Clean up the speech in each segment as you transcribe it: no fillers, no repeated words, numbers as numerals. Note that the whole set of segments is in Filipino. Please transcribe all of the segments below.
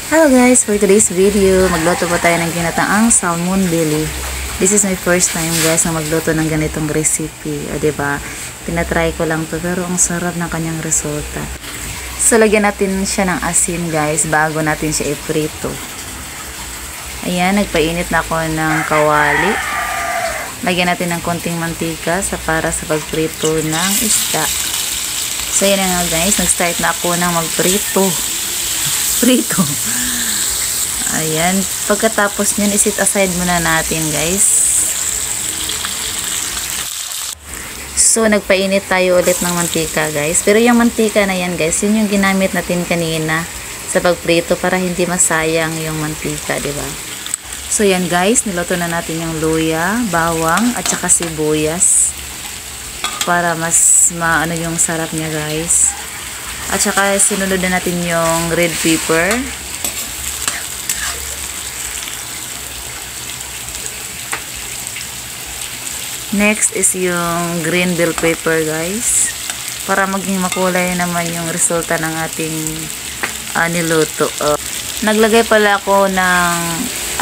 Hello guys, for today's video, magluto po tayo ng ginataang salmon belly. This is my first time guys na magluto ng ganitong recipe. O diba, tinatry ko lang to pero ang sarap ng kanyang resulta. So lagyan natin siya ng asin guys bago natin siya iprito. Ayan, nagpainit na ako ng kawali. Lagyan natin ng konting mantika para sa pagprito ng isda. So yan na nga guys, nag-start na ako ng magprito. Ayan, pagkatapos nyan isit aside muna natin guys. So nagpainit tayo ulit ng mantika guys, pero yung mantika na yan guys, yun yung ginamit natin kanina sa pagprito para hindi masayang yung mantika, diba? So yan guys, niluto na natin yung luya, bawang at saka sibuyas para mas maano yung sarap niya guys. At saka sinunod na natin yung red pepper. Next is yung green bell pepper guys. Para maging makulay naman yung resulta ng ating niluto. Naglagay pala ako ng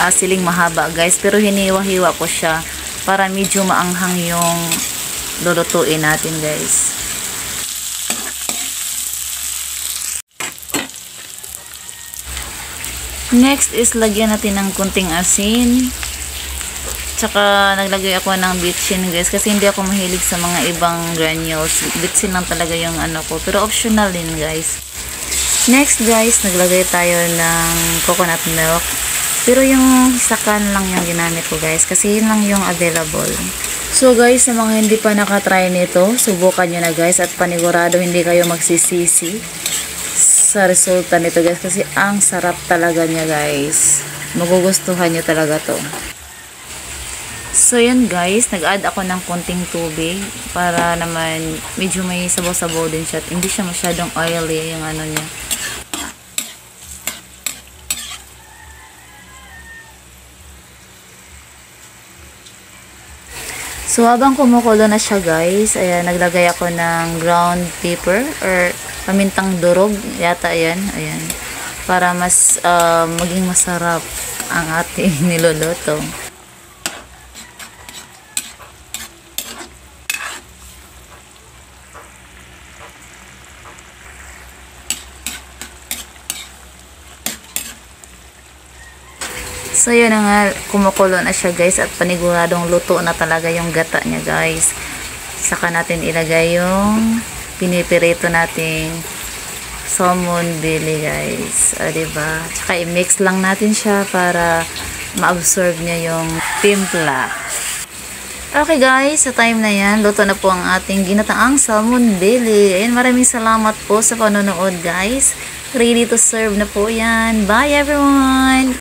siling mahaba guys. Pero hiniwa-hiwa ko siya para medyo maanghang yung lulutuin natin guys. Next is lagyan natin ng kunting asin. Tsaka naglagay ako ng bitchin guys kasi hindi ako mahilig sa mga ibang granules. Bitchin lang talaga yung ano ko, pero optional din guys. Next guys, naglagay tayo ng coconut milk. Pero yung sakan lang yung ginamit ko guys kasi yun lang yung available. So guys, sa mga hindi pa nakatry nito, subukan nyo na guys at panigurado hindi kayo magsisisi sa resulta nito guys kasi ang sarap talaga niya guys. Magugustuhan nyo talaga to. So yun guys, nag-add ako ng konting tubig para naman medyo may sabaw-sabaw din siya at hindi siya masyadong oily yung ano niya. So habang kumukulo na siya guys, ayan, naglagay ako ng ground pepper or pamintang durog yata ayan, para mas maging masarap ang ating niluluto. So yun na nga, kumukulo na siya guys at paniguradong luto na talaga yung gata niya guys. Saka natin ilagay yung pinipirito nating salmon belly guys. O diba? Tsaka i-mix lang natin siya para ma-absorb niya yung timpla. Okay guys, sa time na yan, luto na po ang ating ginataang salmon belly. Ayan, maraming salamat po sa panonood guys. Ready to serve na po yan. Bye everyone!